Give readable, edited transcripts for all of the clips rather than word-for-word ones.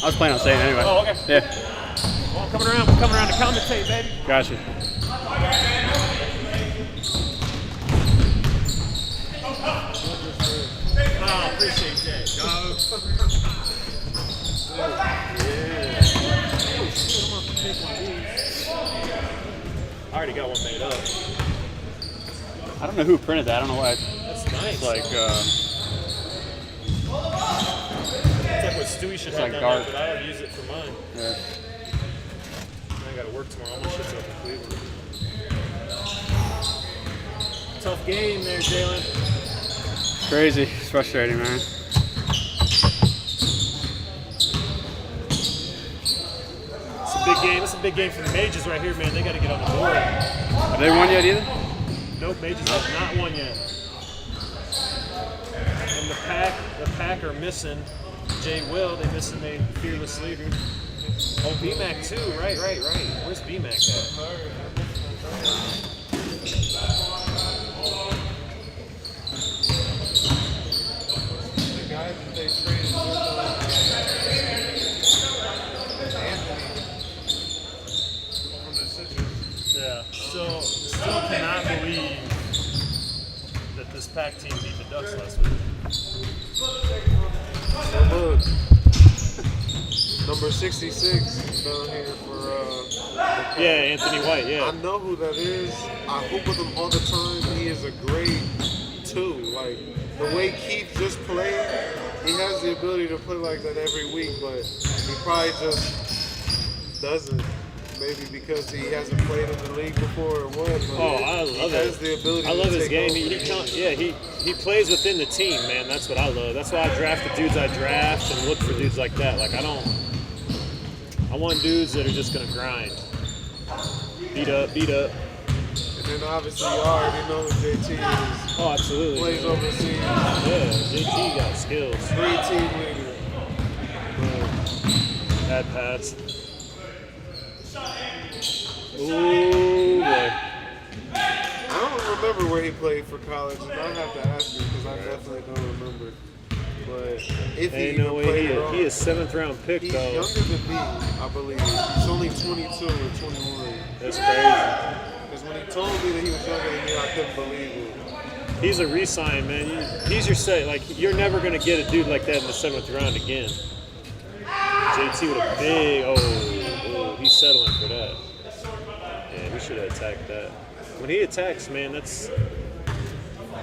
I was planning on saying it anyway. Oh, okay. Yeah. Well, coming around to commentate, baby. Gotcha. Oh, appreciate that, dog. I already got one made up. I don't know who printed that. I don't know why. That's nice. It's like, It's like what Stewie should have like done, dark. but I would use it for mine. yeah. I gotta work tomorrow. All my shit's up in Cleveland. Tough game there, Jalen. Crazy. It's frustrating, man. It's a big game. It's a big game for the Mages right here, man. They got to get on the board. Have they won yet either? Nope, Mages have not won yet. And the pack are missing Jay Will. They're missing their fearless leader. Oh, BMAC too. Right. Where's BMAC at? The guy that they traded with Anthony from the Citrus. Yeah. Still cannot believe that this pack team beat the Ducks last week. Look, number 66 down here for Yeah, Anthony White. I Yeah. know who that is. I hoop with him all the time. He is a great two. Like the way Keith just played, he has the ability to play like that every week, but he probably just doesn't. Maybe because he hasn't played in the league before or what. But Oh, I love he it. has the ability I to love his take game. over. He plays within the team, man. That's what I love. That's why I draft the dudes I draft and look for dudes like that. Like I want dudes that are just gonna grind. Beat up. And then obviously you already know who JT is. Oh, absolutely. Plays overseas. Yeah, JT got skills. Great team leader. Bad pads. Ooh, boy. I don't remember where he played for college, and I have to ask him because I definitely don't remember. But if he Ain't even no way played at all, he is 7th round pick he's though. younger than me, I believe. He's only 22 or 21. That's crazy. Because when he told me that he was younger than me, I couldn't believe it. He's a re-sign, man. He's your set. Like you're never gonna get a dude like that in the 7th round again. JT with a big. Oh, he's settling for that. Yeah, we should have attacked that. When he attacks, man,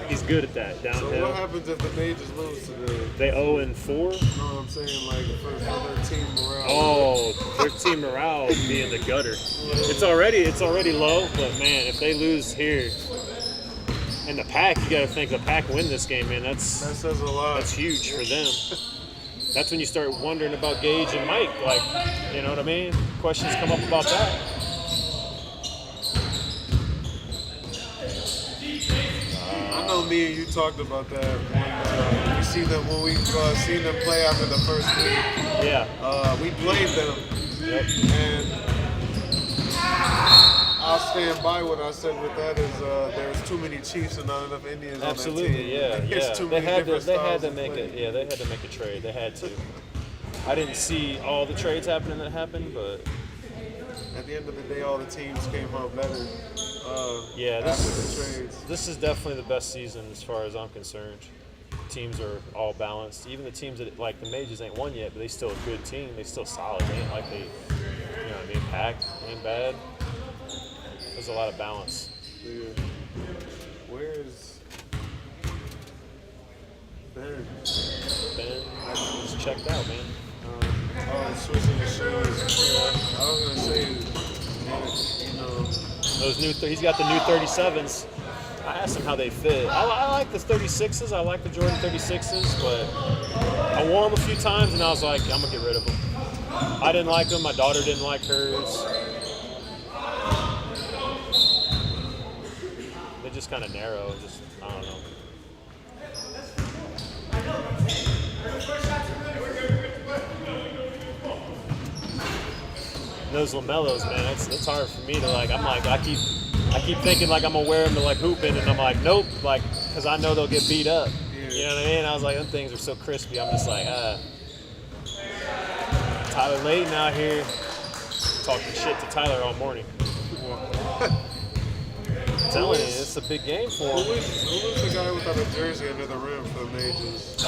he's good at that So downhill. what happens if the Mages lose today? They 0-4. You know what I'm saying? Like for their team morale. Oh, their team morale would be in the gutter. It's already low, but man, if they lose here, and the pack, you got to think the pack win this game, man. That says a lot. That's huge for them. That's when you start wondering about Gage and Mike. Like, you know what I mean? Questions come up about that. I know me and you talked about that when we seen them seen them play after the first week. Yeah. We played them, Yep. and I'll stand by what I said with that is there's too many Chiefs and not enough Indians on that team. Absolutely, yeah. There's too many different They had styles to of make play. it. Yeah, they had to make a trade. They had to. I didn't see all the trades happening that happened, but At the end of the day, all the teams came out better yeah, after the trades. this is definitely the best season as far as I'm concerned. Teams are all balanced. Even the teams that like the Mages ain't won yet, but they still a good team. They still solid. They ain't like they, you know what I mean, packed ain't bad. There's a lot of balance. Dude, where's Ben? Ben is checked out, man. Switching the shoes. I was gonna say, you know, Those he's got the new 37s. I asked him how they fit. I like the 36s. I like the Jordan 36s, but I wore them a few times and I was like, I'm gonna get rid of them. I didn't like them. My daughter didn't like hers. They're just kind of narrow. Just I don't know. Those lamellos, man, it's hard for me to like. I'm like, I keep thinking like I'm gonna wear them to like hooping, and I'm like, nope, like, cause I know they'll get beat up. You know what I mean? I was like, them things are so crispy. I'm just like, Tyler Layton out here talking shit to Tyler all morning. I'm telling you, it's a big game for Who him. was the guy without a jersey under the rim for the Majors?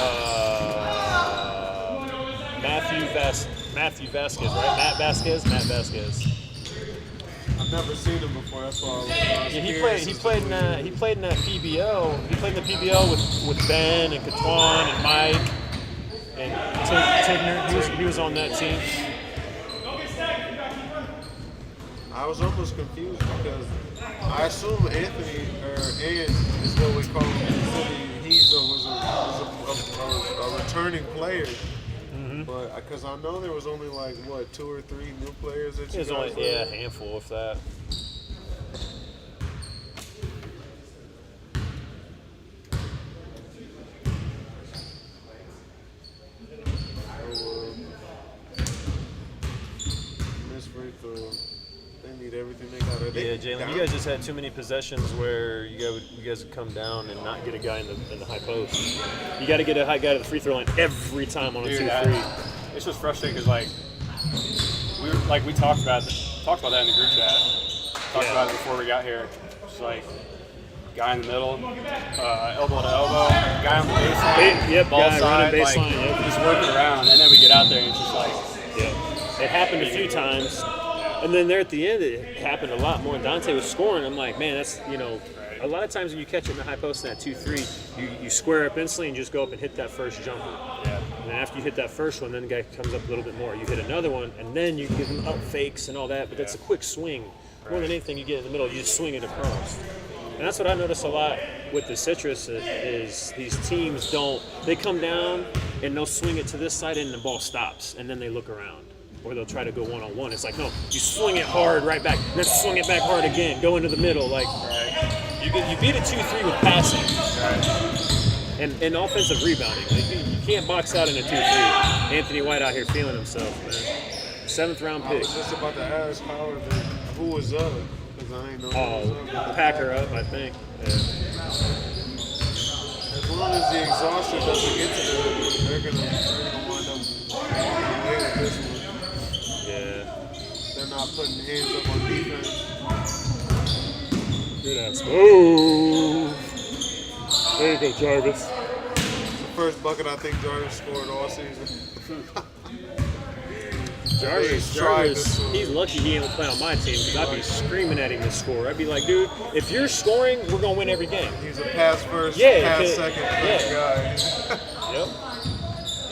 Matthew Vasquez, right? Matt Vasquez. I've never seen him before. That's why I was Yeah, he curious played in that PBO. He played in the PBO with Ben and Katwan and Mike and Tigner. He was on that team. I was almost confused because I assume Anthony or Ant is what we call him in the city. Was a returning player. But because I know there was only like what 2 or 3 new players that you There's guys only a had? handful of that. Miss free throw. They need everything they got. Yeah, Jalen, you guys just had too many possessions where you guys would come down and not get a guy in the high post. You got to get a high guy to the free throw line every time on a 2-3. It's just frustrating because we talked about that in the group chat. Talked about it before we got here. Just like guy in the middle, elbow to elbow, guy on the baseline, ball guy side, running baseline, just working around, and then we get out there and it's just like, It happened a few times, and then there at the end, it happened a lot more. And Dante was scoring. I'm like, man, that's a lot of times when you catch it in the high post in that 2-3, you square up instantly and just go up and hit that first jumper. yeah. And then after you hit that first one, then the guy comes up a little bit more. You hit another one, and then you give him up fakes and all that. But that's a quick swing. More than anything, you get in the middle, you just swing it across. And that's what I notice a lot with the Citrus is these teams they come down and they'll swing it to this side and the ball stops, and then they look around. Or they'll try to go one-on-one. It's like, no, you swing it hard right back, then swing it back hard again, go into the middle. Like, you beat a 2-3 with passing and offensive rebounding. Like, you can't box out in a 2-3. Anthony White out here feeling himself, man. 7th round I pick. was just about to ask Howard who was up because I ain't know. Who was up. Packer up, I think. Yeah. As long as the exhaustion doesn't get to them, they're gonna wind up winning this one. Yeah. They're not putting hands up on defense. Good ass move. There you go, Jarvis. The first bucket I think Jarvis scored all season. Jarvis, he's lucky he ain't play on my team because I'd be screaming at him to score. I'd be like, dude, if you're scoring, we're going to win every game. He's a pass first, pass second guy. Yep.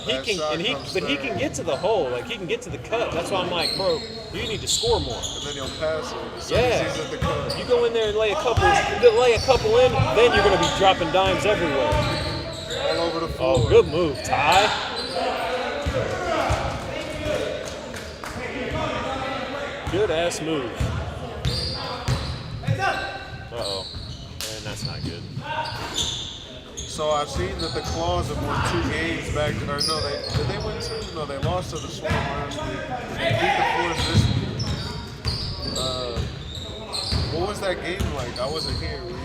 He can get to the hole. Like, he can get to the cut. That's why I'm like, bro, you need to score more. And then he'll pass it as soon as he's at the cut. You go in there and lay a couple in, then you're going to be dropping dimes everywhere. All over the floor. Oh, good move, Ty. Good ass move. Uh-oh. And that's not good. So I've seen that the Claws have won 2 games back. Or no, did they win 2? No, they lost to the Swarm last week. They beat the Force this week. What was that game like? I wasn't here. Were you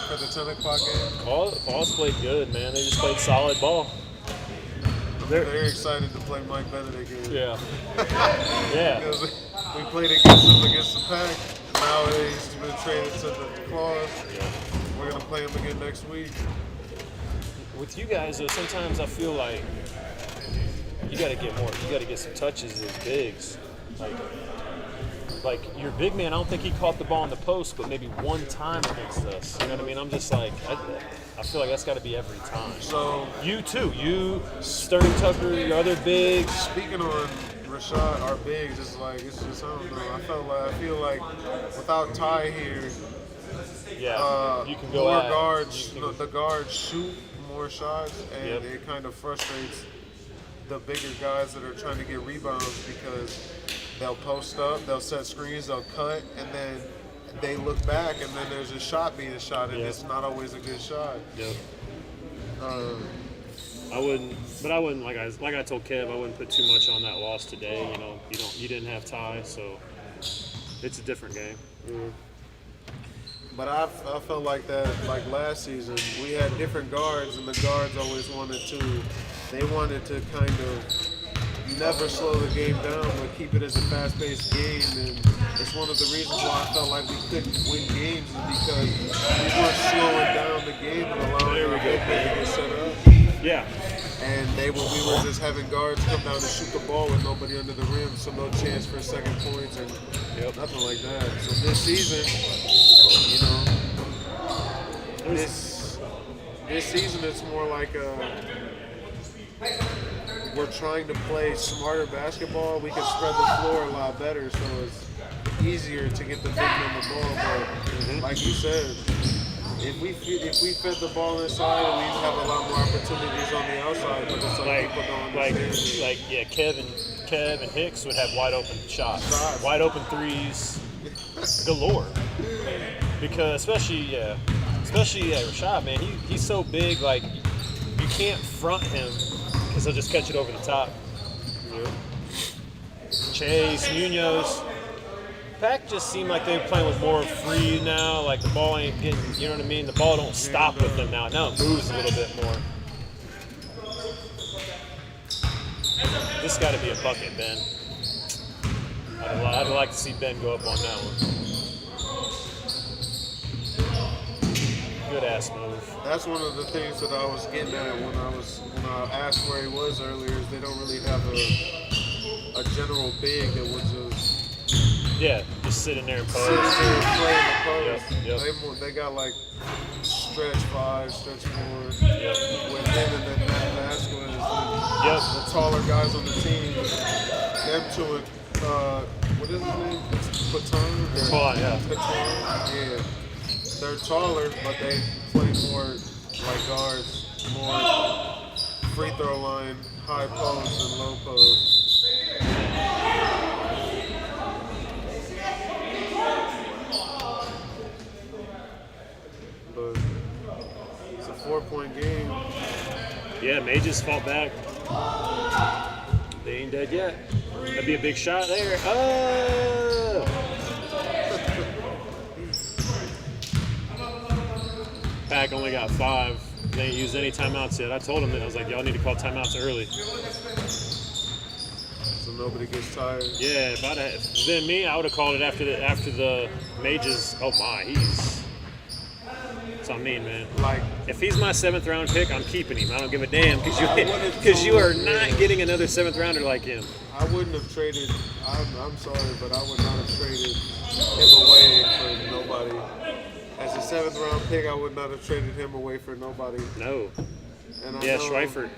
for the 10 o'clock game? Paul's played good, man. They just played solid ball. They're excited to play Mike Bennett again. Yeah. Yeah. Because we played against him against the Pack. And now he's been traded to the Claws. We're going to play him again next week. With you guys, though, sometimes I feel like you got to get more. You got to get some touches as bigs. Like your big man, I don't think he caught the ball in the post, but maybe one time against us. You know what I mean? I'm just like, I feel like that's got to be every time. So you too. You, Sterling Tucker, your other bigs. Speaking on Rashad, our bigs, it's just, I don't know. I feel like without Ty here, you can go more at guards. The guards shoot more shots, and it kind of frustrates the bigger guys that are trying to get rebounds because they'll post up, they'll set screens, they'll cut, and then they look back, and then there's a shot being shot, and it's not always a good shot. Yep. I wouldn't like I told Kev, I wouldn't put too much on that loss today. You know, you didn't have Ty, so it's a different game. But I felt like that, like last season, we had different guards, and the guards always wanted to kind of never slow the game down, but keep it as a fast-paced game. And it's one of the reasons why I felt like we couldn't win games is because we weren't slowing down the game and allowing our big men to get set up. Yeah. And we were just having guards come down and shoot the ball with nobody under the rim, so no chance for second points and nothing like that. So this season, you know, this season it's more like we're trying to play smarter basketball. We can spread the floor a lot better, so it's easier to get the big men the ball. But like you said, if we fed the ball inside, we'd have a lot more opportunities on the outside. But it's like people don't understand. Kev and Hicks would have wide open shots, wide open threes, galore. Because especially Rashad, man, he's so big. Like you can't front him because he'll just catch it over the top. Chase, Munoz. Pack just seemed like they were playing with more free now. Like the ball ain't getting, you know what I mean? The ball don't stop with them now. Now it moves a little bit more. This got to be a bucket, Ben. I'd like to see Ben go up on that one. Good ass move. That's one of the things that I was getting at when I asked where he was earlier. Is they don't really have a general big that would just. Yeah, just sit in there and pose. Sit there and play in the post. Yep. They got like stretch 5, stretch 4 with him and then Matt Vasquez. The taller guys on the team. Them two and what is his name? Patton? Yeah. They're taller, but they play more like guards, more free throw line, high post and low post. But it's a 4-point game. Yeah, Mages fought back. They ain't dead yet. That'd be a big shot there. Oh! Pack only got 5. They ain't used any timeouts yet. I told them that. I was like, y'all need to call timeouts early. So nobody gets tired. Yeah, if been me, I would have called it after the Mages. Oh my, that's what I mean, man. Like, if he's my 7th round pick, I'm keeping him. I don't give a damn because you are not getting another 7th rounder like him. I wouldn't have traded. I'm sorry, but I would not have traded him away for nobody. As a 7th round pick, I would not have traded him away for nobody. No. And Schweifert,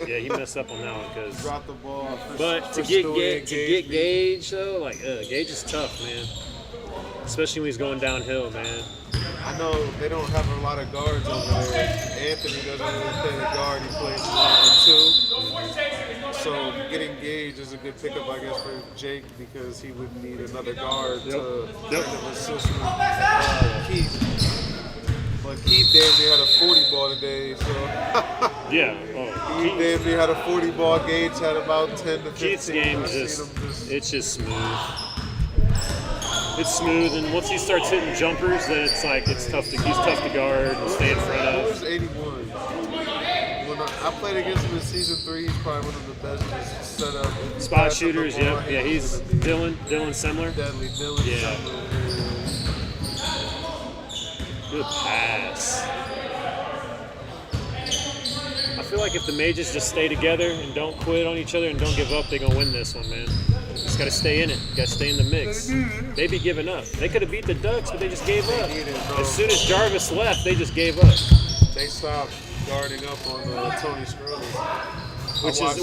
yeah, he messed up on that one because. Dropped the ball. But to get Gage though, like Gage is tough, man. Especially when he's going downhill, man. I know they don't have a lot of guards over there. Anthony doesn't really play the guard; he plays 1 and 2. So getting Gage is a good pickup, I guess, for Jake because he would need another guard to kind of assist with Keith. But Keith damn near had a 40 ball today, so yeah. Keith damn near had a 40 ball. Gage had about 10 to 15. Keith's game it's just smooth. It's smooth, and once he starts hitting jumpers, then it's like he's tough to guard and stay in front of. Who's 81? When I played against him in season 3, he's probably one of the best set up spot shooters. Yeah, he's Dylan Semler. Deadly Dylan. Yeah. Semler. Good pass. I feel like if the Mages just stay together and don't quit on each other and don't give up, they're gonna win this one, man. Just gotta stay in it. Gotta stay in the mix. They be giving up. They could have beat the Ducks, but they just gave up. As soon as Jarvis left, they just gave up. They stopped guarding up on Tony Strode.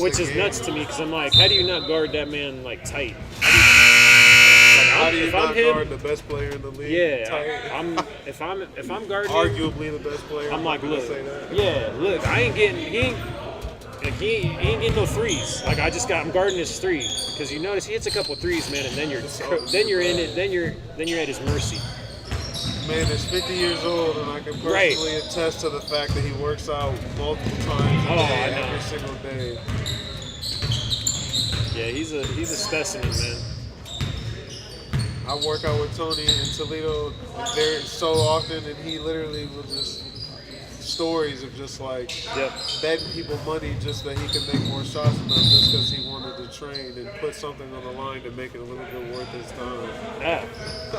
Which is nuts to me because I'm like, how do you not guard that man like tight? How do you not guard the best player in the league? Yeah, tight? if I'm guarding arguably the best player. I'm like, look, say that. yeah, look, he ain't getting no threes. Like I'm guarding his 3 because you notice he hits a couple threes, man, and then you're in it. Then you're at his mercy. Man is 50 years old, and I can personally attest to the fact that he works out multiple times a day, every single day. Yeah, he's a specimen, man. I work out with Tony in Toledo so often, and he literally will just stories of just like Yep. betting people money just that he can make more shots than them just because he wanted to train and put something on the line to make it a little bit worth his time. Yeah.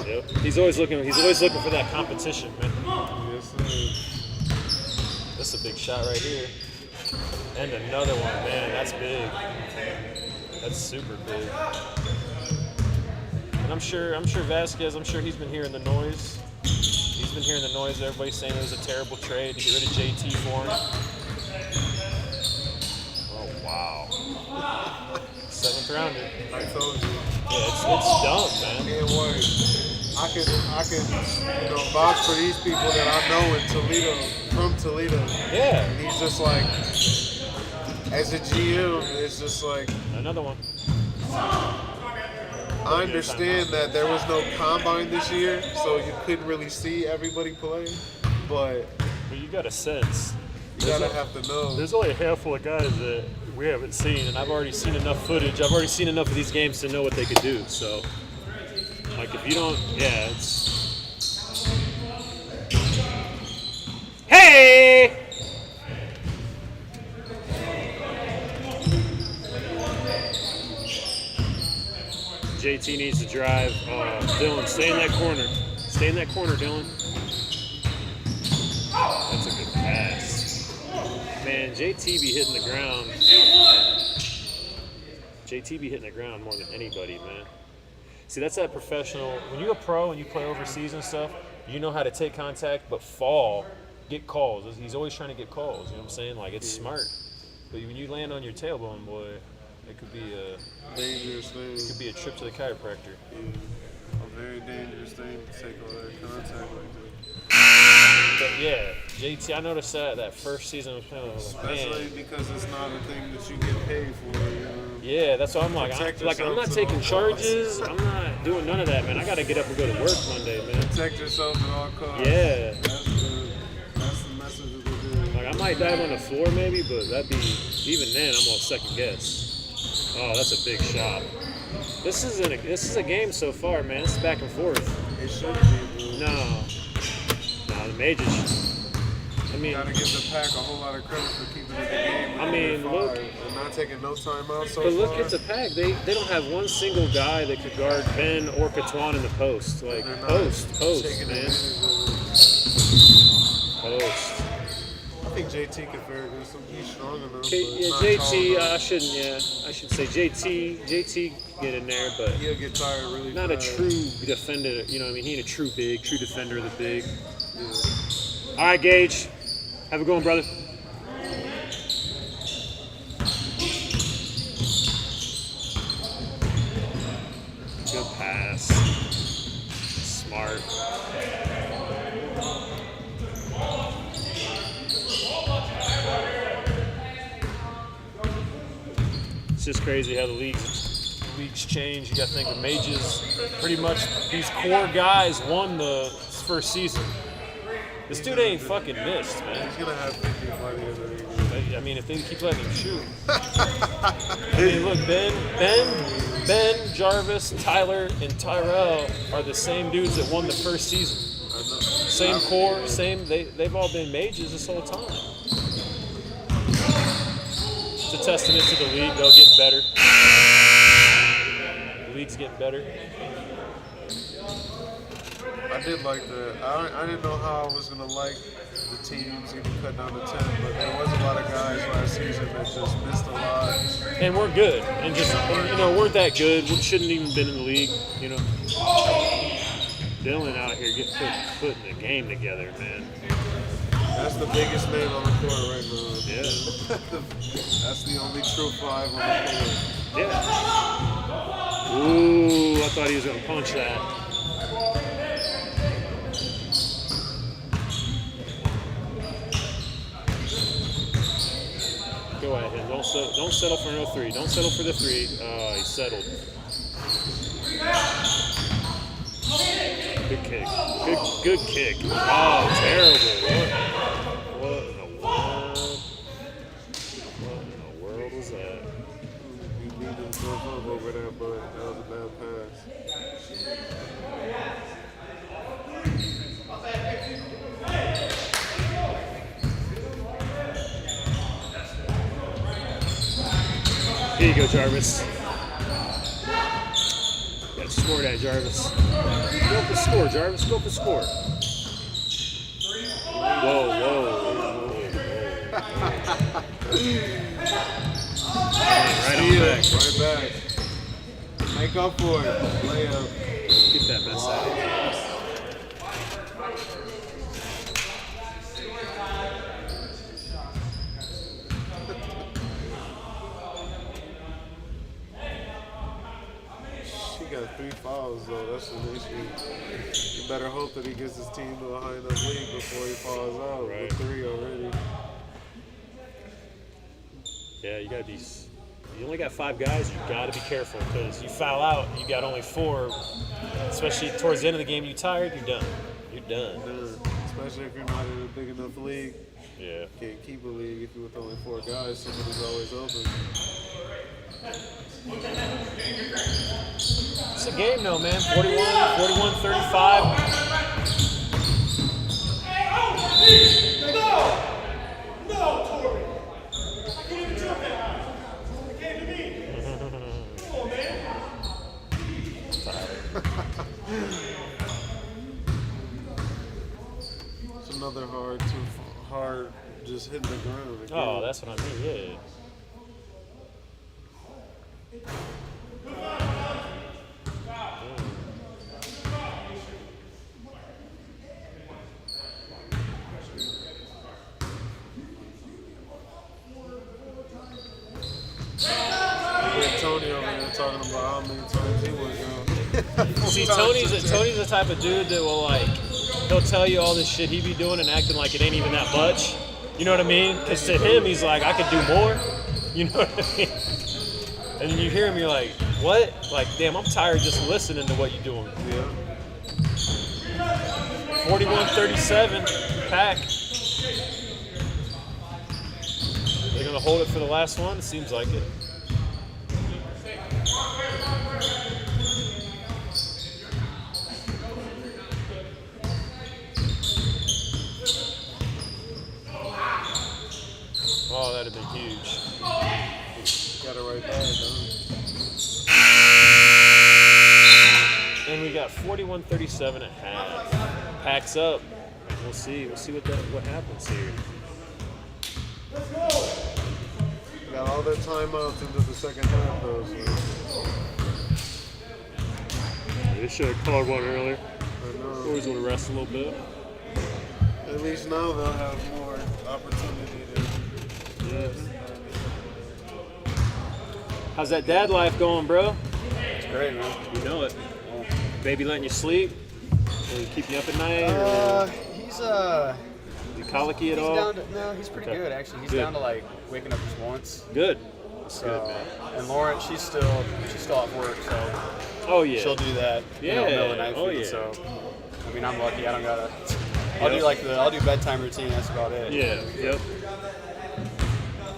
Yep. He's always looking for that competition, man. Yes, sir. That's a big shot right here. And another one, man. That's big. That's super big. And I'm sure Vasquez, he's been hearing the noise. He's been hearing the noise. Everybody's saying it was a terrible trade to get rid of JT for him. Oh, wow. 7th rounder. I told you. Yeah, it's dumb, man. Can't wait. I can vouch for these people that I know in Toledo, from Toledo. Yeah. And he's just like, as a GM, it's just like, Another one. I understand that there was no combine this year, so you couldn't really see everybody play, but But you got a sense. you gotta have to know. There's only a handful of guys that we haven't seen, and I've already seen enough footage. I've already seen enough of these games to know what they could do. So, like, if you don't, yeah, it's. Hey! JT needs to drive. Dylan, stay in that corner. Stay in that corner, Dylan. That's a good pass. Man, JT be hitting the ground. JT be hitting the ground more than anybody, man. See, that's that professional. When you're a pro and you play overseas and stuff, you know how to take contact, but fall, get calls. He's always trying to get calls. You know what I'm saying? Like, it's smart. But when you land on your tailbone, boy, it could be a Dangerous thing. It could be a trip to the chiropractor. A very dangerous thing to take all that contact like that. But yeah, JT, I noticed that first season I was playing, I was like, Especially man. because it's not a thing that you get paid for, you know. Yeah, that's what I'm like. Protect I'm yourself not to taking all charges. I'm not doing none of that, man. I got to get up and go to work Monday, man. Protect yourself at all costs. Yeah. That's the message of the day. Like, I might dive on the floor maybe, but that'd be, even then, I'm on second guess. Oh, that's a big shot. This is a game so far, man. It's back and forth. It should be, bro. No, the Majors. I mean, You gotta give the Pack a whole lot of credit for keeping it the game. I mean, look. And not taking no timeout so but look far. at the Pack. They don't have one single guy that could guard Ben or Katuan in the post. Like, They're not post, taking man. advantage of it. Post. I think JT could very good. He's strong enough. but Yeah, not JT, tall enough. I should say JT get in there, but He'll get tired really not a fast. true defender. You know what I mean? He ain't a true defender of the big. Yeah. All right, Gage. Have a good one, brother. Good pass. Smart. It's just crazy how the leagues change. You got to think the Mages, pretty much these core guys won the first season. This dude ain't fucking missed, man. He's gonna have 50 by the end of the year. I mean, if they keep letting him shoot. I mean, look, Ben, Jarvis, Tyler, and Tyrell are the same dudes that won the first season. I know. Same core, they've all been Mages this whole time. It's a testament to the league, though, getting better. The league's getting better. I did like that. I didn't know how I was gonna like the teams getting cut down to 10, but there was a lot of guys last season that just missed a lot. And we're good. And weren't that good. We shouldn't even been in the league, you know. Dylan out here putting the game together, man. That's the biggest man on the court right now. Yeah. That's the only true 5 on the court. Yeah. Ooh, I thought he was going to punch that. Go at him. Don't settle for no 3. Don't settle for the 3. He settled. Good kick. Good kick. Oh, terrible. What in the world? What in the world was that? He beat himself up over that, but that was a bad pass. Here you go, Jarvis. Gotta score that, Jarvis. Go up the score, Jarvis. Go up the score. Whoa, whoa. Right on back. Right back. Make up for it. Layup. Get that mess out. He got 3 fouls though. That's an issue. You better hope that he gets his team to a high enough lead before he falls out Right. with 3 already. Yeah, you gotta be. You only got 5 guys. You gotta be careful because you foul out. You got only 4. Especially towards the end of the game, you tired. You're done. You're done. Especially if you're not in a big enough league. Yeah. Can't keep a league if you're with only 4 guys. Somebody's always open. It's a game though, man. 41, 35. It's another hard, just hitting the ground. Again. Oh, that's what I mean. Yeah. Tony over there talking about how many times he went down. See, Tony's the type of dude that will like, he'll tell you all this shit he be doing and acting like it ain't even that much. You know what I mean? Because to him, he's like, I could do more. You know what I mean? And then you hear him, you're like, what? Like, damn, I'm tired just listening to what you're doing. Yeah. 41-37, Pack. They're gonna hold it for the last one. It seems like it. Oh, that'd have been huge. Got it right back, though. And we got 41-37 at half. Packs up. We'll see. We'll see what happens here. Got all their timeouts into the second half, though. So They should have called one earlier. I know. Always want to rest a little bit. At least now they'll have more opportunity to. How's that dad life going, bro? It's great, man. You know it. Baby letting you sleep? Or keep you up at night? He's You colicky at he's all? down to, no, he's pretty Okay. good actually. He's Good. down to like waking up just once. Good. So, Good, man. and Lauren, she's still at work, so Oh yeah. she'll do that. Yeah. Middle of the night Oh, feed, yeah. So, I mean, I'm lucky. I don't gotta. I'll do bedtime routine. That's about it. Yeah. Yep.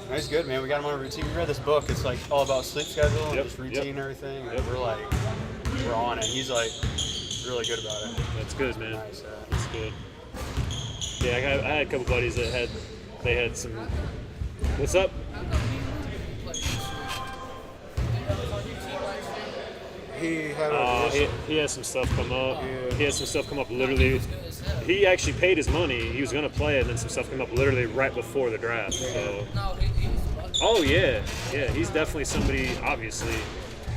No, he's good, man. We got him on a routine. We read this book. It's like all about sleep schedule and Yep, just routine yep. and everything. Yep. And we're on it. He's like really good about it. That's good, man. Nice. That's good. Yeah, I had a couple buddies that had some. What's up? He had a. He has some stuff come up. Yeah. He had some stuff come up literally. He actually paid his money. He was gonna play, and then some stuff came up literally right before the draft. So. Oh yeah, yeah. He's definitely somebody. Obviously.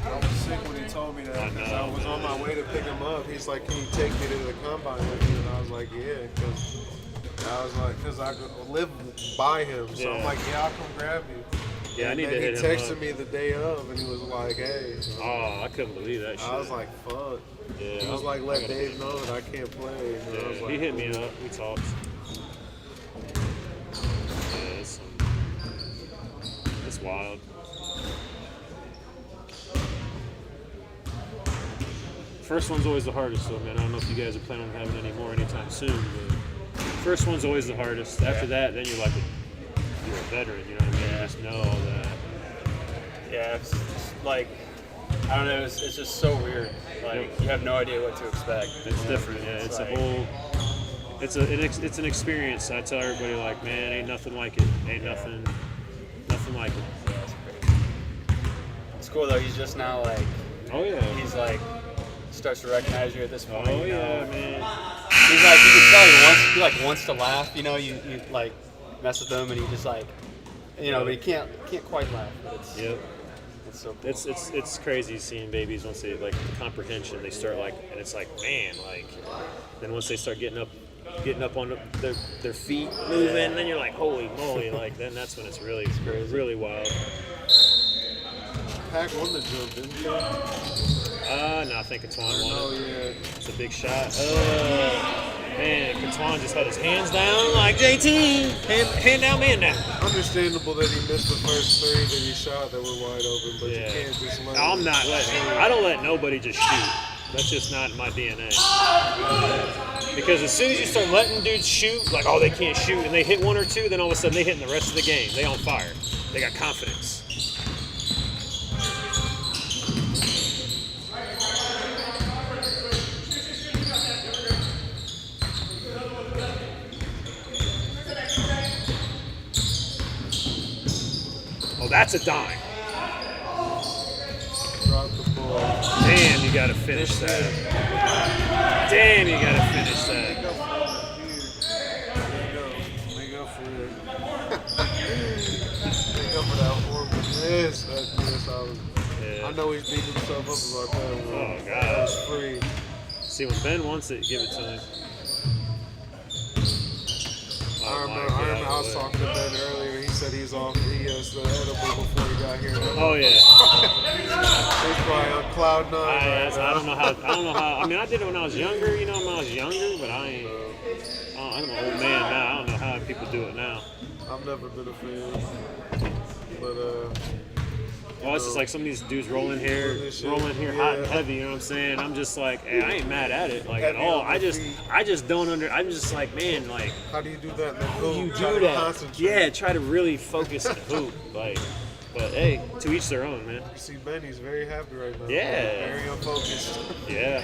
I was sick when he told me that I because know, I was on my way to pick him up. He's like, "Can you take me to the combine with you?" And I was like, "Yeah," because I live by him. So I'm Yeah. like, "Yeah, I'll come grab you." Yeah, I And need then to hit he him texted up. me the day of, and he was like, "Hey." Oh, I couldn't believe that shit. I was like, "Fuck." yeah. He was like, "Let Dave know that I can't play." And I was Yeah, like, he hit me up. We talked. Yeah, it's wild. First one's always the hardest, though, man. I don't know if you guys are planning on having any more anytime soon, but first one's always the hardest. After that, then you're a veteran. You know what I mean? You just know all that. Yeah, it's like I don't know. It's just so weird. Like you have no idea what to expect. It's different. Yeah, it's a like- whole. It's an experience. I tell everybody, like, man, ain't nothing like it. Ain't nothing like it. It's cool though. He's just now like Oh yeah. he's like starts to recognize you at this point. Oh you know? yeah, man. He's like you can tell he like wants to laugh. You know, you like mess with him and he just like but he can't quite laugh. But it's Yep. it's so cool. It's crazy seeing babies once they like the comprehension they start like and it's like man like then once they start getting up on their feet moving then you're like holy moly like then that's when it's really really wild. Pack won the jump, didn't he? No, I think Katwan won Oh it. yeah. It's a big shot. Man, Katwan just had his hands down like JT, hand down, man down. Understandable that he missed the first 3 that he shot that were wide open, but Yeah. you can't just let I'm him. not letting. I don't let nobody just shoot. That's just not in my DNA. Because as soon as you start letting dudes shoot, like oh they can't shoot, and they hit 1 or 2, then all of a sudden they hit in the rest of the game. They on fire. They got confidence. Oh, that's a dime. Drop the ball. Damn, you gotta finish that. Damn, you gotta finish that. Make up for it. Make up for that horrible miss. That miss. I know he's beating himself up about that one. Oh, That God. was free. See, when Ben wants it, give it to him. I Oh, my remember I was God. talking to Ben earlier. He said he has the edible before he got here. Oh, yeah. He's probably on cloud 9 right I now. don't know how. I mean, I did it when I was younger, when I was younger, but I'm an old man now. I don't know how people do it now. I've never been a fan. But, Well, it's just like some of these dudes rolling here Yeah. hot and heavy, you know what I'm saying? I'm just like, hey, I ain't mad at it, like at Heavy all. on I the just feet. don't I'm just like, man, like, how do you do that in the how hoop? do you Try do to that? concentrate. Yeah, try to really focus in the hoop, like, but hey, to each their own, man. You see Ben, he's very happy right now. Yeah. Very unfocused. Yeah.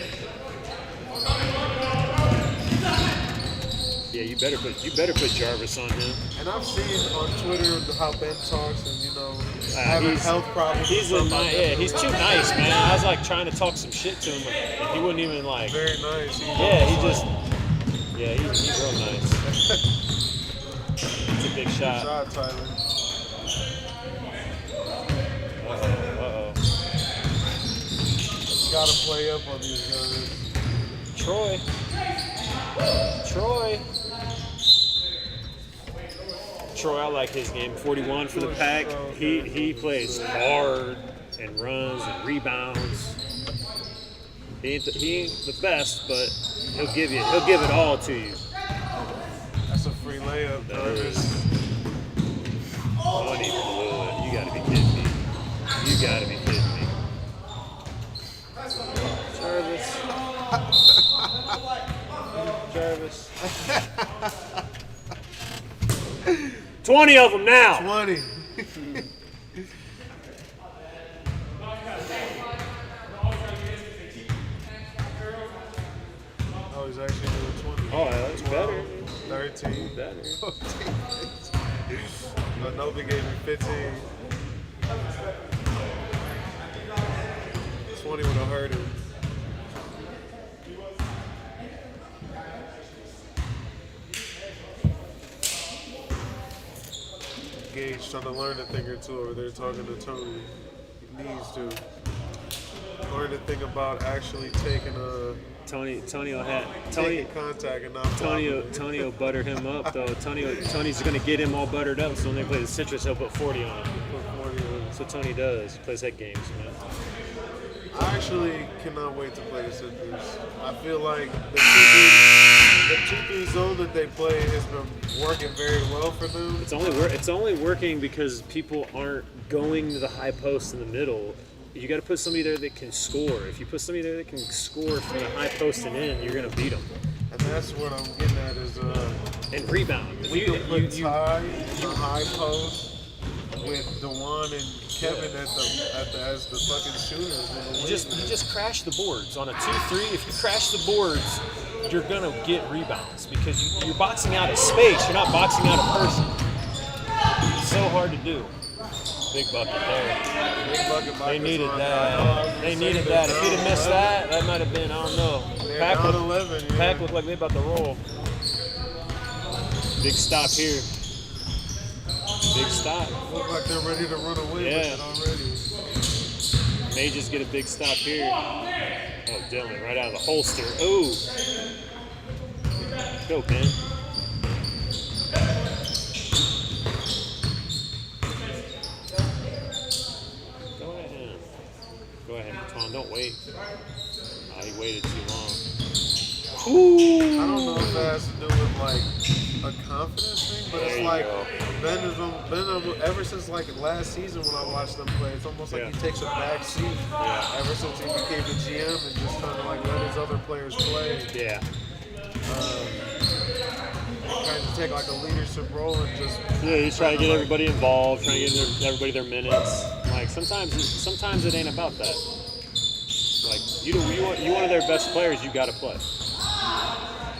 Yeah, you better put Jarvis on him. And I've seen on Twitter how Ben talks and, having he's- health problems. He's and stuff like that. he's too nice, man. I was like trying to talk some shit to him, and he wouldn't even like. Very nice. He's He's real nice. It's a big shot. shot, Tyler. Uh-oh. Gotta play up on these guys. Troy. Troy, I like his game. 41 for the pack. He plays hard and runs and rebounds. He ain't the best, but he'll give it all to you. That's a free layup, That Jarvis. is. Oh, he blew it. You gotta be kidding me. You gotta be kidding me. Jarvis. 20 of them now. 20. Oh, he's actually doing 20. Oh, that's better. 13. Better. 14. Nova gave me 15. 20 would have hurt him. Gage trying to learn a thing or two over there talking to Tony. He needs to learn a thing about actually taking Tony will contact and not flopping it. Tony will butter him up though. Tony's gonna get him all buttered up. So when they play the Citrus, he'll put 40 on him. Put 40 in. That's what Tony does. He plays head games, man. I actually cannot wait to play the Citrus. I feel like the 2-3 zone that they play has been working very well for them. It's only working because people aren't going to the high post in the middle. You got to put somebody there that can score. If you put somebody there that can score from the high post and in, you're gonna beat them. And that's what I'm getting at is And rebound. we can put Ty in the high post with DeJuan and Kevin as the fucking shooters. In the You just crash the boards on a 2-3. If you crash the boards, you're gonna get rebounds because you're boxing out a space. You're not boxing out a person. It's so hard to do. Big bucket there. Big bucket by They needed Gasol. that. They needed that. If he'd have missed that, that might have been, I don't know. They're Pack down looked, 11, yeah. Pack looked like they about to roll. Big stop here. Big stop. Look like they're ready to run away Yeah. with it already. May just get a big stop here. Oh, Dylan, right out of the holster. Ooh. Go, Ben. Go ahead. Go ahead, Tom. Don't wait. Oh, he waited too long. Ooh. I don't know if that has to do with like a confidence thing, but There it's you like go. Ben ever since like last season when I watched them play, it's almost like Yeah. he takes a back seat. Yeah. Ever since he became the GM and just trying to like let his other players play, Yeah. kind of take like a leadership role and just Yeah, he's trying to get everybody involved, trying to get everybody their minutes. Like sometimes it ain't about that. Like you one of their best players, you got to play.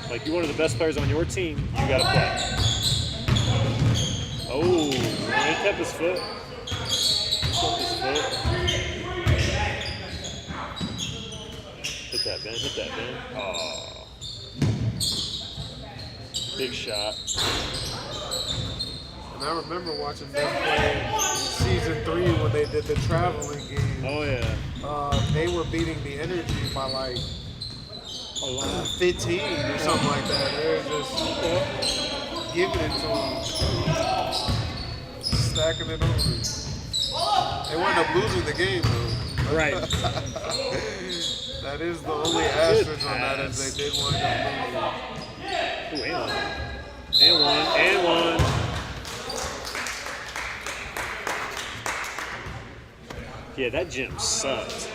Like you're one of the best players on your team, you got to play. Oh, he kept his foot. Hit that, Ben. Hit that, Ben. Oh, big shot. And I remember watching them play in season 3 when they did the traveling game. Oh yeah. They were beating the Energy by like A lot. 15 or something like that. They were just giving it to them, stacking it over. They wound up losing the game though. Right. That is the only asterisk on that is they did wind up losing. Ooh, and one. Yeah, that gym sucked.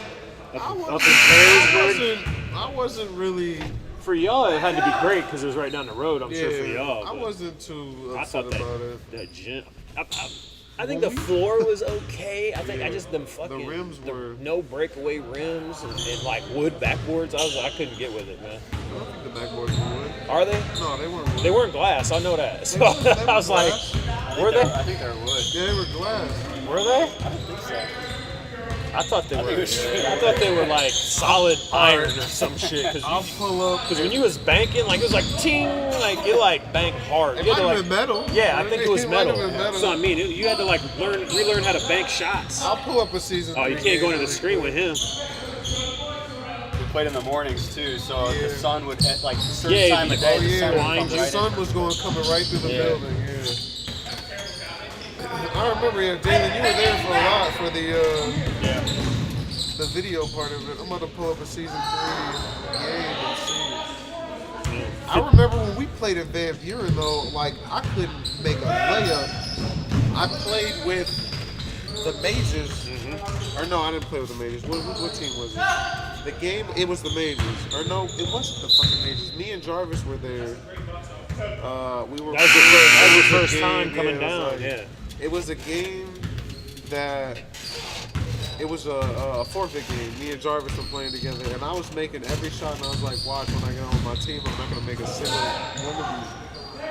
Up in Harrisburg. I wasn't really. For y'all, it had to be great because it was right down the road. I'm sure for y'all. I but wasn't too I upset thought about it. that gym. I think the floor was okay. I think I just them fucking rims were- no breakaway rims and like wood backboards. I couldn't get with it, man. I don't think the backboards were wood. Are they? No, they weren't wood. They weren't glass. I know that. So They were I was like, glass. were they? I think they're wood. Yeah, they were glass. Were they? I don't think so. I thought they were. think it was straight I thought they were like solid iron or some shit. I'll pull up. Because when you was banking, like it was like ting, like it like banked hard. It You had might to, have been metal. Yeah, I think it was might metal. have been metal. So I mean, you had to like relearn how to bank shots. I'll pull up a season. Oh, you 3 can't go game into the really screen quick. with him. We played in the mornings too, so Yeah. the sun would like a certain Yeah, time of it'd be- day. Oh the yeah, sun would blind come the you. right sun in. was coming right through the Yeah. building. Yeah. I remember, Jalen, you were there for a lot for Yeah. the video part of it. I'm about to pull up a season 3 game and see. I remember when we played in Van Buren though, like I couldn't make a layup. I played with the Mages. Or no, I didn't play with the Mages. What team was it? The game, it was the Mages. Or no, it wasn't the fucking Mages. Me and Jarvis were there. We were. That was your first game, time coming it was down. like- Yeah. It was a game that it was a forfeit game. Me and Jarvis were playing together, and I was making every shot, and I was like, watch, when I get on with my team, I'm not gonna make a single one of these.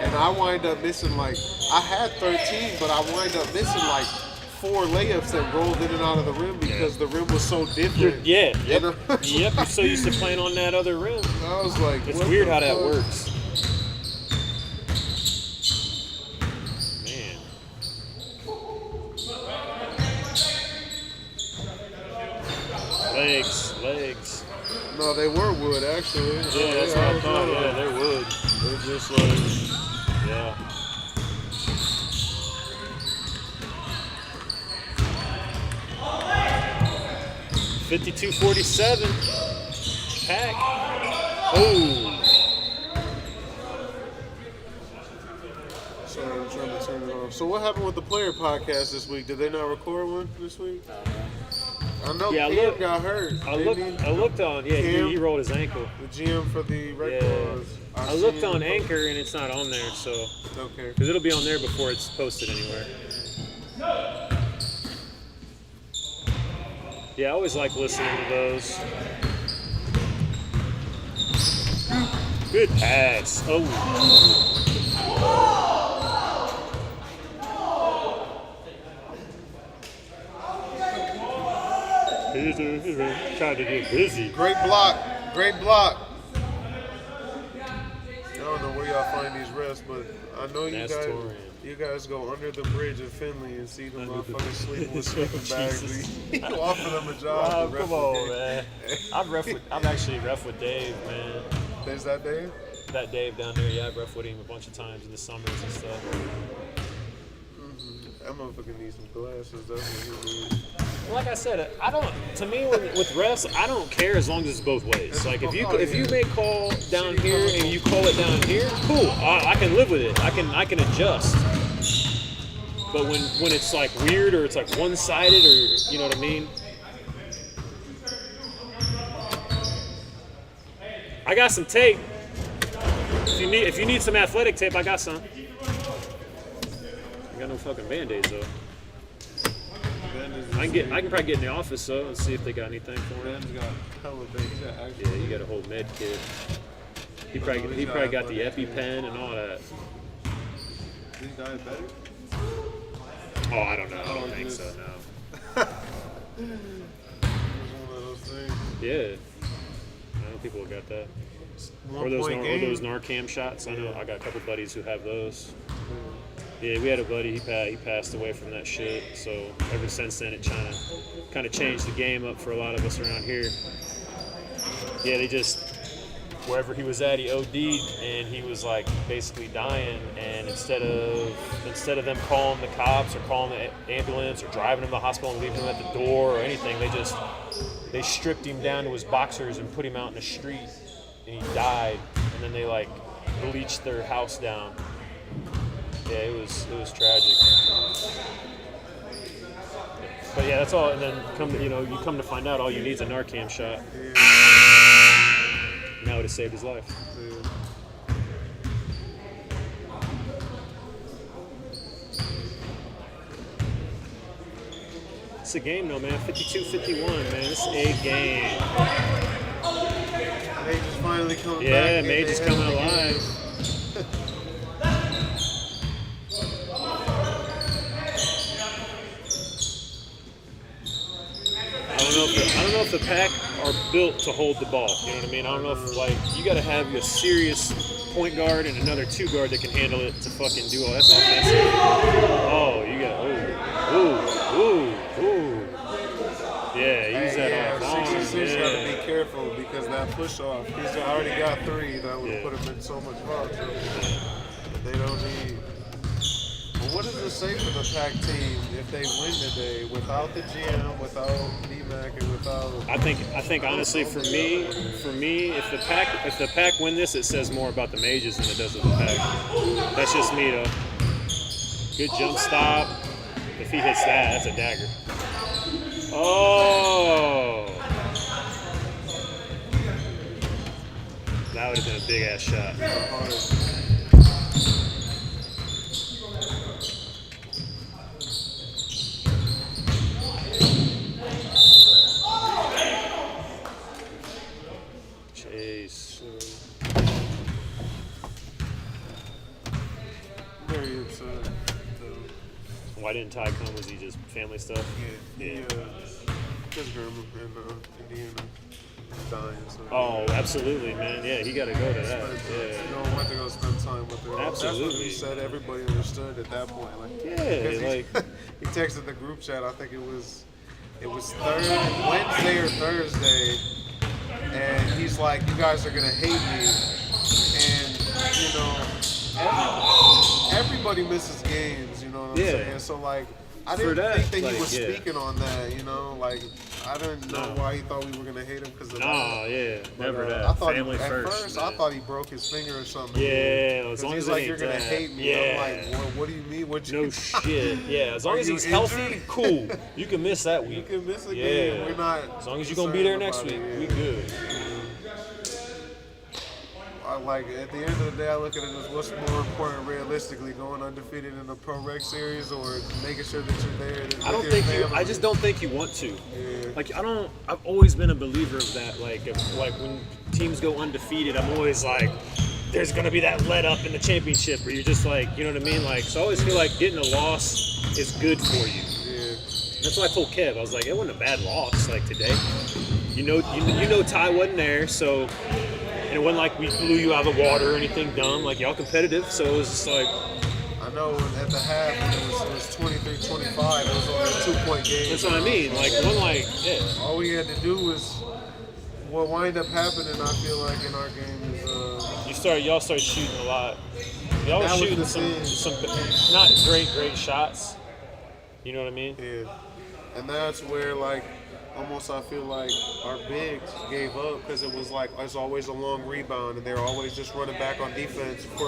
And I wind up missing like I had 13, but I wind up missing like 4 layups that rolled in and out of the rim because the rim was so different. Yeah. You Yep. know? Yep. You're so used to playing on that other rim. I was like, It's what weird the how that fuck? works. Man. Legs. No, they were wood actually. Yeah, that's what I thought. Yeah, they would. They're just like. Yeah. $52.47. Pack. Oh. Sorry, I'm trying to turn it off. So what happened with the player podcast this week? Did they not record one this week? I know Yeah, Cam look- got hurt. I didn't he? looked on. Yeah, Cam? he rolled his ankle. The GM for the Red Yeah. Claws. I looked on Anchor and it's not on there, so Okay. because it'll be on there before it's posted anywhere. Yeah, I always like listening to those. Good pass. Oh. Trying to get busy. Great block. Great block. I don't know where y'all find these refs, but I know That's Torian. you guys go under the bridge in Finley and see them Under the motherfuckers sleeping with sleeping Jesus. bags. You offer them a job. Wow, to ref come the on, game. man. I've actually ref with Dave, man. There's that Dave? That Dave down there, yeah, I've ref with him a bunch of times in the summers and stuff. That motherfucker needs some glasses. That's what he needs. Like I said, I don't. To me, with refs, I don't care as long as it's both ways. Like if you make call down here and you call it down here, cool. I can live with it. I can adjust. But when it's like weird or it's like one-sided or you know what I mean. I got some tape. If you need some athletic tape, I got some. I got no fucking Band-Aids though. I can probably get in the office though and see if they got anything for me. Ben's got hella big. He's got Yeah, actually. you got a whole med kit. He probably got the EpiPen and all that. He's diabetic? Oh, I don't know. I don't think so. No. It's one of those things. Yeah. I know people who got that. Or 1 those, point or game. those Narcan shots. I know. I got a couple buddies who have those. Yeah, we had a buddy. He passed away from that shit. So ever since then, it kind of changed the game up for a lot of us around here. Yeah, they just wherever he was at, he OD'd, and he was like basically dying. And instead of them calling the cops or calling the ambulance or driving him to the hospital and leaving him at the door or anything, they stripped him down to his boxers and put him out in the street, and he died. And then they like bleached their house down. Yeah, it was tragic. But yeah, that's all. And then you come to find out all you need is a Narcan shot. Now it would have saved his life. It's a game though, man. 52-51, man. It's a game. They just finally come back. Yeah, and May they just have coming the game. alive. I don't know if the Pack are built to hold the ball. You know what I mean? I don't know if you got to have a serious point guard and another two guard that can handle it to fucking do all that's offensive. Oh, you got ooh. Yeah, use that off. 66 got to Yeah. be careful because that push off. He's already got 3 that would Yeah. put him in so much harm. They don't need. But what does it say for the Pack team if they win today without the GM, without D-Mac, and without? I think honestly for me, if the Pack win this, it says more about the Mages than it does with the Pack. That's just me though. Good jump stop. If he hits that, that's a dagger. Oh, that would have been a big ass shot. Chase. Very upset. Why didn't Ty come? Was he just family stuff? Yeah. His grandma in Indiana dying. So. Oh, absolutely, man. Yeah, he got to go to that. Yeah. You don't want to go spend time with her. Absolutely. That's what he said. Everybody understood at that point. Like, Yeah, because like he texted the group chat. I think it was Wednesday or Thursday, and he's like, "You guys are gonna hate me," and everybody misses games. You know what I'm Yeah. saying? So like, I For didn't that, think that he like, was yeah. speaking on that. Like I didn't know No. why he thought we were gonna hate him because of that. nah, yeah, But, never that. I thought Family at first. first, man. I thought he broke his finger or something. Yeah, as 'Cause long he's as it like, ain't "You're gonna that." hate me." Yeah. I'm like, what do you mean? What you No shit. Yeah, as long Are as you he's healthy, injured? cool. You can miss that You week. can miss a Yeah. game. We're not. As long as you're gonna be there next concerned week, about we it, good. Like at the end of the day, I look at it as what's more important realistically, going undefeated in the Pro Rec series or making sure that you're there. I just don't think you want to. Yeah. Like I've always been a believer of that. Like when teams go undefeated, I'm always like, there's gonna be that let up in the championship where you're just like, you know what I mean? Like, so I always feel like getting a loss is good for you. Yeah. That's what I told Kev. I was like, it wasn't a bad loss like today. You know, Ty wasn't there, so and it wasn't like we blew you out of the water or anything dumb. Like y'all competitive, so it was just like. I know at the half it was 23-25. It was only a 2-point game. That's what I mean. Like one, like yeah. All we had to do was what wind up happening. I feel like in our game is Y'all started shooting a lot. Y'all were That was shooting the some thing. not great shots. You know what I mean? yeah, and that's where like almost I feel like our bigs gave up because it was like it's always a long rebound and they're always just running back on defense or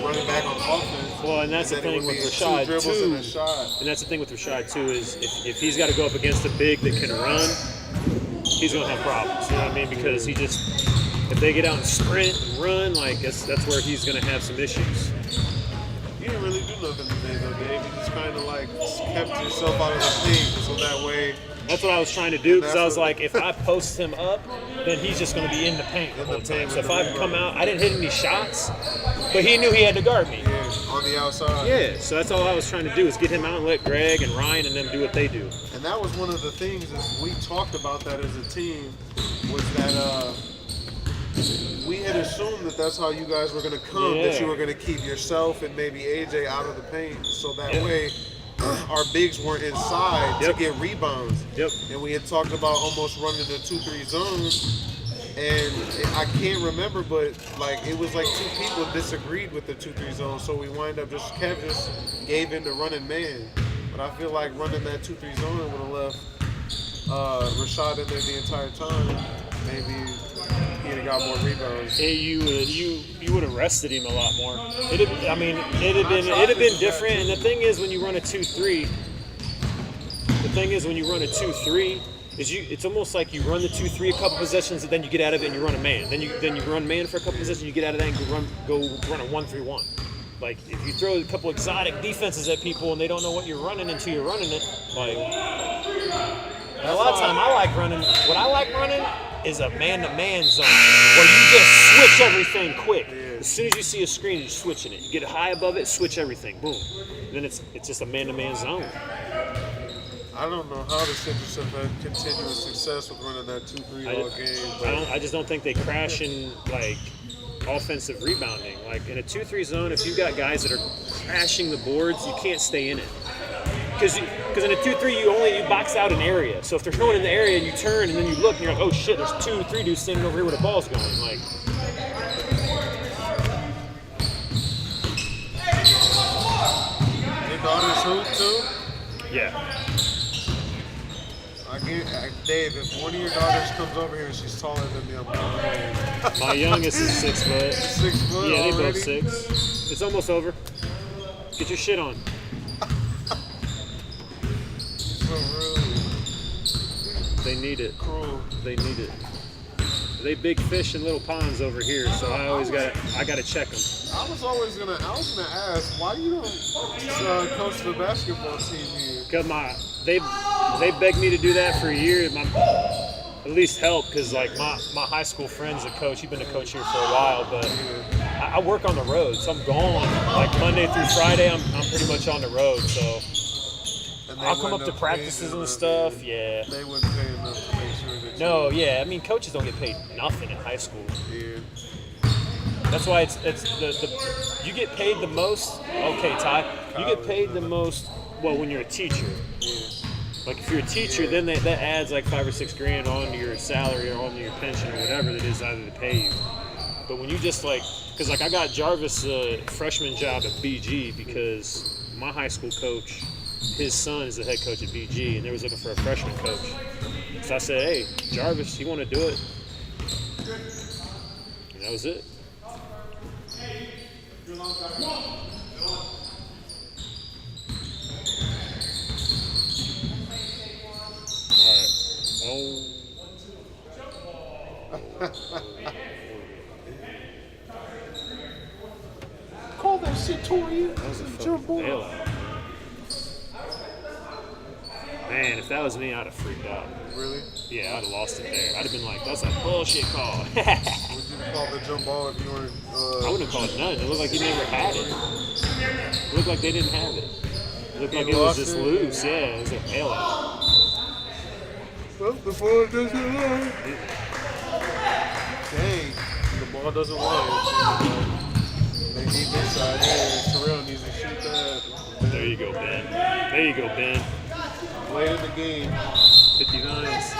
running back on offense. Well, and that's the then it thing would with be Rashad 2 dribbles too. and a shot. And that's the thing with Rashad too is if he's got to go up against a big that can run, he's gonna have problems. You know what I mean? Because if they get out and sprint and run, like that's where he's gonna have some issues. You didn't really do nothing today though, Dave. You just kind of like kept yourself out of the paint so that way. That's what I was trying to do because I was That's what- like, if I post him up, then he's just going to be in the paint the In the whole time. paint So with if the I come out, I didn't hit any shots, but he knew he had to guard me. Yeah, on the outside. Yeah, so that's all I was trying to do is get him out and let Greg and Ryan and them do what they do. And that was one of the things is we talked about that as a team was that we had assumed that that's how you guys were going to come, that Yeah. you were going to keep yourself and maybe AJ out of the paint so that Yeah. way our bigs weren't inside Yep. to get rebounds. Yep. And we had talked about almost running the 2-3 zone. And I can't remember, but like it was like 2 people disagreed with the 2-3 zone, so we wind up Kev just gave in to running man. But I feel like running that 2-3 zone would have left Rashad in there the entire time. Maybe he'd have got more rebounds. Hey, you would have rested him a lot more. It'd have been different. And the thing is, when you run a 2-3, it's almost like you run the 2-3 a couple possessions, and then you get out of it and you run a man. Then you run man for a couple possessions, you get out of that and go run a 1-3-1. Like if you throw a couple exotic defenses at people and they don't know what you're running until you're running it, like a lot of time I like running. What I like running is a man-to-man zone where you just switch everything quick. As soon as you see a screen, you're switching it. You get high above it, switch everything, boom. And then it's just a man-to-man zone. I don't know how the Citrus have had continuous success with running that 2-3 all game. But I just don't think they crash in like offensive rebounding. Like in a 2-3 zone, if you've got guys that are crashing the boards, you can't stay in it. Because in a 2-3, you box out an area. So if there's no one in the area and you turn and then you look and you're like, oh shit, there's 2-3 dudes standing over here where the ball's going. Like, your daughter's hoop too? yeah. Dave, if one of your daughters comes over here and she's taller than me, I'm going home. My youngest is 6 foot. 6 foot Yeah, they already? both 6. It's almost over. Get your shit on. So rude. They need it. Cruel. They need it. They big fish in little ponds over here, so I gotta check them. I was gonna ask why you don't coach the basketball team here. Cause they begged me to do that for a year. At least help, cause like my high school friend's a coach. He's been a coach here for a while, but I work on the road, so I'm gone. Like Monday through Friday, I'm pretty much on the road. So And they I'll come up wouldn't to have practices paid and enough. stuff. Yeah. They wouldn't pay enough to make sure that No, yeah. I mean, coaches don't get paid nothing in high school. Yeah. That's why it's the you get paid the most. Okay, Ty, you get paid the most. Well, when you're a teacher. Like if you're a teacher, then that adds like $5 or $6 grand onto your salary or onto your pension or whatever it is either to pay you. But when you just like, because like I got Jarvis a freshman job at BG because my high school coach, his son is the head coach at BG, and they was looking for a freshman coach. So I said, hey, Jarvis, you want to do it? And that was it. Oh. Call that shit Torian. That was a fucking bailout. Man, if that was me, I'd have freaked out. Really? Yeah, I'd have lost it there. I'd have been like, that's a bullshit call. Would you call the jump ball if you were? I wouldn't have called it none. It looked like he never had it. It looked like they didn't have it. It looked like it was lost just it? loose. Yeah, it was a bailout. Well, the ball doesn't lie. Dang, the ball doesn't lie. They need this side here. Terrell needs to shoot that. There you go, Ben. There you go, Ben. Late in the game. 59s.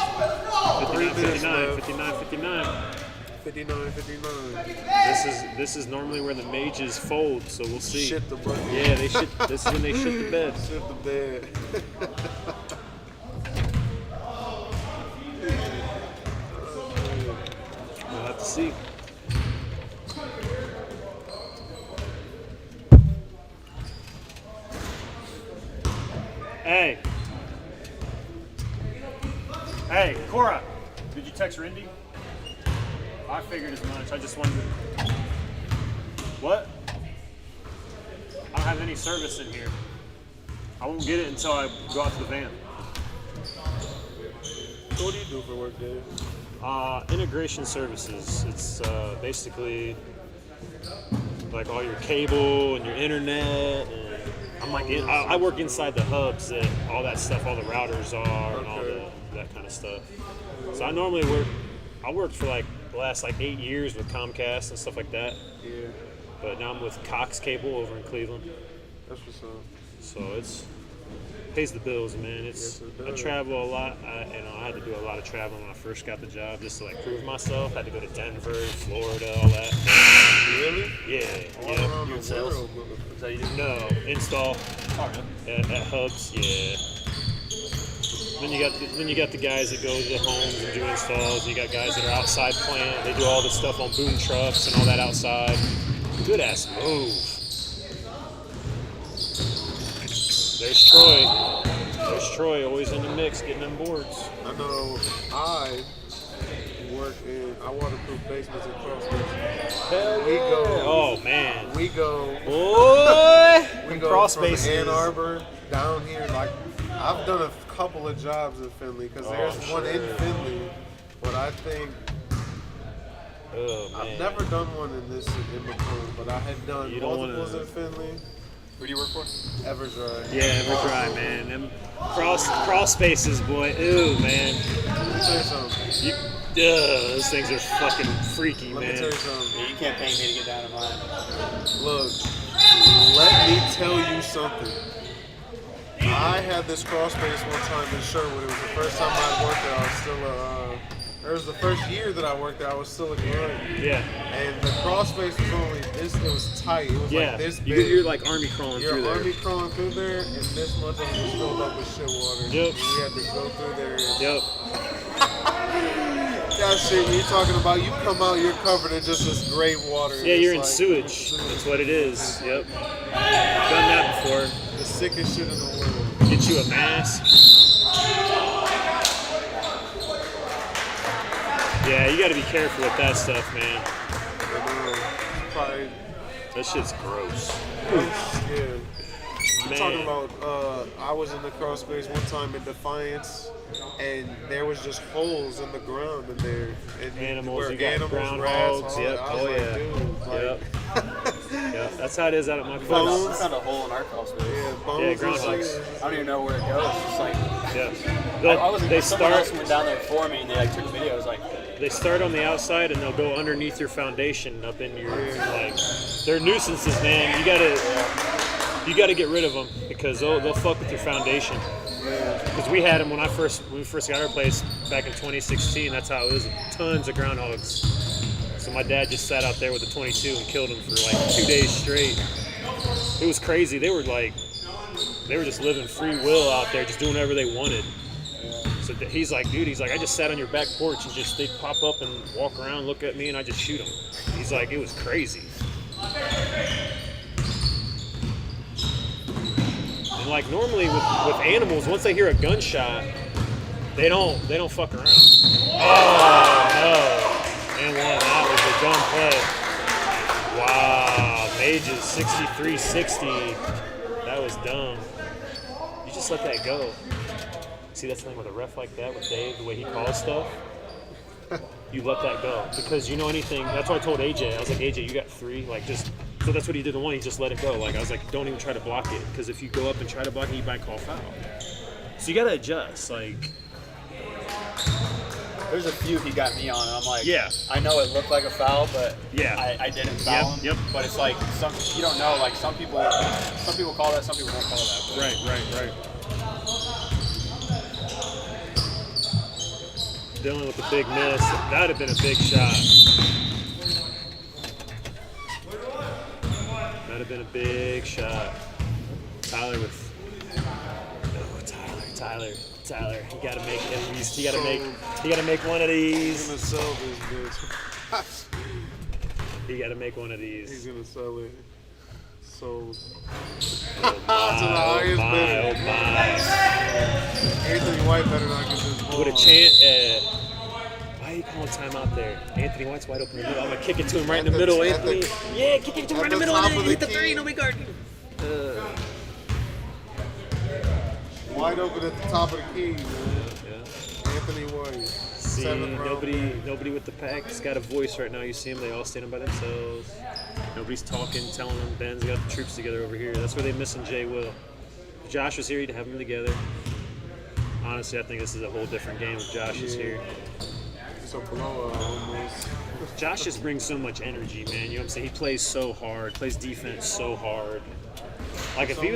59. 59. This is normally where the mages fold, so we'll see. Shit the bucket. Yeah, they shit. This is when they shit the bed. Shit the bed. We'll have to see. Hey. Hey, Cora. Did you text Rindy? I figured as much. I just wondered. What? I don't have any service in here. I won't get it until I go out to the van. So what do you do for work, Dave? Integration services. It's basically like all your cable and your internet. And I'm like, I work inside the hubs that all that stuff, all the routers are, and all that kind of stuff. So I normally work. I worked for like the last like 8 years with Comcast and stuff like that. Yeah, But now I'm with Cox Cable over in Cleveland. that's what's up. So it's pays the bills, man. It's Yes, it I does. travel a lot. I had to do a lot of traveling when I first got the job just to like prove myself. I had to go to Denver, Florida, all that. Really? Yeah, All yeah. around You in the sales? world, motherfucker. Is that you do? No, install at hubs. Yeah. Then you got the guys that go to the homes and do installs. You got guys that are outside plant. They do all this stuff on boom trucks and all that outside. Good ass move. There's Troy. There's Troy, always in the mix, getting them boards. I know I work in, I waterproof basements and cross basements. Hell We go- Oh man. We go, Boy. we Them go cross from spaces. Ann Arbor down here. Like, I've done a couple of jobs in Finley because there's one in sure. Finley, but I think Oh man. I've never done one in this in McComb, but I had done You don't multiples wanna- in Finley. Who do you work for? Everdrive. Yeah, Everdrive, man. Them cross spaces, boy. Ooh, man. Let me tell you something. Those things are fucking freaky, Let me tell you man. something. Yeah, you can't pay me to get down to mine. Look, let me tell you something. I had this cross space one time in Sherwood. It was the first time I worked there. I was still it was the first year that I worked there. I was still a grunt. Yeah, And the cross space was only this. It was tight. It was yeah. like this You, big. you're like army crawling You're through there. army crawling through there, and this much of it was filled up with shit water. Yep. And we had to go through there. And Yep. that shit, when you're talking about, you come out, you're covered in just this gray water. Yeah, It's you're in like sewage. That's what it is. Yep. Done that before. the sickest shit in the world. Get you a mask. Yeah, you got to be careful with that stuff, man. Probably, That shit's gross. yeah. I'm talking Man. about, I was in the cross space one time in Defiance, and there was just holes in the ground in there. And Animals, where you got animals, groundhogs, rats, all yep, that. I was oh like, yeah. dude, like, Yep. Yep. That's how it is out at my We place. found a hole in our crawl space. yeah, bones Yeah, and groundhogs. shit. I don't even know where it goes. It's just like Yeah. I wasn't. They Someone start. else went down there for me, and they like took a video. It was like, They start on the outside and they'll go underneath your foundation up in your like. They're nuisances, man. You gotta get rid of them because they'll fuck with your foundation. Because we had them when we first got our place back in 2016. That's how it was. Tons of groundhogs. So my dad just sat out there with a 22 and killed them for like 2 days straight. It was crazy. They were just living free will out there, just doing whatever they wanted. So he's like, dude, I just sat on your back porch and just they'd pop up and walk around, look at me, and I just shoot them. He's like, it was crazy. And like normally with animals, once they hear a gunshot, they don't fuck around. Oh no! And one, that was a dumb play. Wow, Mages 63-60. That was dumb. You just let that go. See, that's the thing with a ref like that, with Dave, the way he calls stuff. You let that go because you know anything. That's why I told AJ. I was like, AJ, you got 3. Like just. So that's what he did in one. He just let it go. Like I was like, don't even try to block it because if you go up and try to block it, you might call foul. So you gotta adjust. Like there's a few he got me on, and I'm like, Yeah. I know it looked like a foul, but Yeah. I didn't foul him. Yep. But it's like you don't know. Like some people call that, some people won't call that. But Right. Dylan with the big miss. That would have been a big shot. That would have been a big shot. Tyler with. Oh, Tyler. You gotta make at least. You gotta make one of He's these. gonna sell this bitch. You gotta make one of He's these. gonna sell it. Sold. Oh highest bidder. my. Anthony White better not get this ball. With a chant. Why are you calling timeout there? Anthony White's wide open in the middle. I'm gonna kick it to him right in the middle, Anthony. Yeah, kick it to him right in the middle and then hit the three. Nobody guarding him. Wide open at the top of the key, man. Yeah. Anthony White. See, 7th round pick. nobody with the pack has got a voice right now. You see them, they all standing by themselves. Nobody's talking, telling them Ben's got the troops together over here. That's where they missing Jay Will. If Josh was here, you'd have them together. Honestly, I think this is a whole different game if Josh is here. It's a blowout almost. Josh just brings so much energy, man. You know what I'm saying? He plays so hard, plays defense so hard. Like if he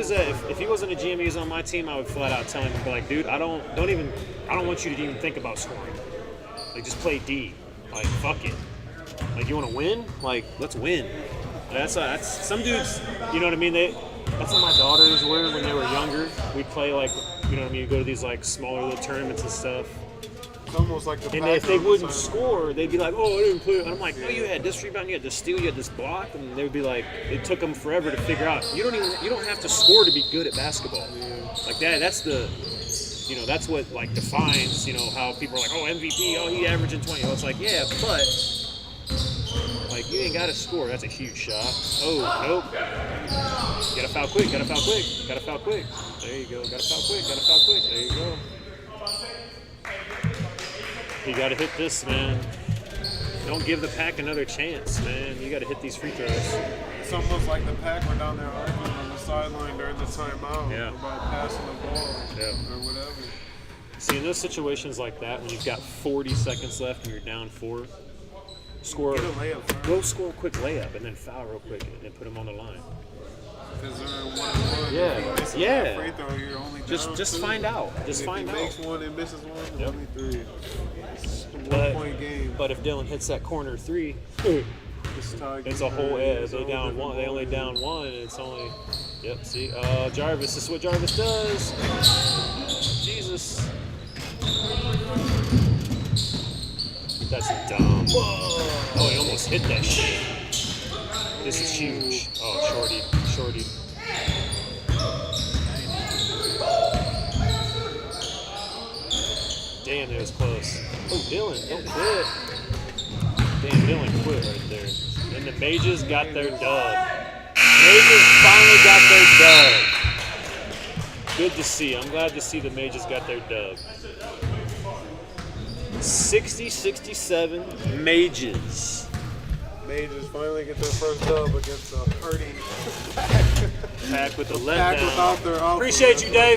wasn't a GM, he was on my team, I would flat out tell him, be like, dude, I don't want you to even think about scoring. Like just play D. Like fuck it. Like you want to win? Like let's win. That's some dudes. You know what I mean? That's what my daughters were when they were younger. We'd play like, you know what I mean? Go to these like smaller little tournaments and stuff. It's almost like the And if they Packers wouldn't side. score, they'd be like, "Oh, I didn't play." And I'm like, "No, you had this rebound, you had this steal, you had this block," and they would be like, "It took them forever to figure out. You don't have to score to be good at basketball. Like that. That's the, you know, that's what like defines, you know, how people are like, "Oh, MVP, oh, he averaging 20." Well, it's like, yeah, but like you ain't got to score. That's a huge shot. Oh, nope. Got to foul quick. Got to foul quick. Got to foul quick. There you go. Got to foul quick. Got to foul quick. There you go. You got to hit this, man. Don't give the Pack another chance, man. You got to hit these free throws. It's almost like the Pack were down there arguing on the sideline during the timeout about passing the ball or whatever. See, in those situations like that, when you've got 40 seconds left and you're down 4, score. Get a layup first. Go score a quick layup and then foul real quick and then put them on the line. Because they're 1-1. Yeah. If he misses Yeah. that free throw, you're only down Just 2. find out. Just If find he out. makes one and misses one, Yep. only 3. It's a But, 1-point game. but if Dylan hits that corner 3, It's tied it's a whole game. It's a they whole down different one. They only ballgame. down 1, and it's only. Yep. See, Jarvis. This is what Jarvis does. Jesus. That's dumb. Whoa. Oh, he almost hit that shit. This is huge. Oh, shorty. Damn, that was close. Oh, Dylan, don't quit. Damn, Dylan quit right there. And the Mages got their dub. Mages finally got their dub. Good to see. I'm glad to see the Mages got their dub. 60-67 Mages. Mages finally get their first dub against a hurting Pack with the Pack letdown. without their alpha. Appreciate you, Dave.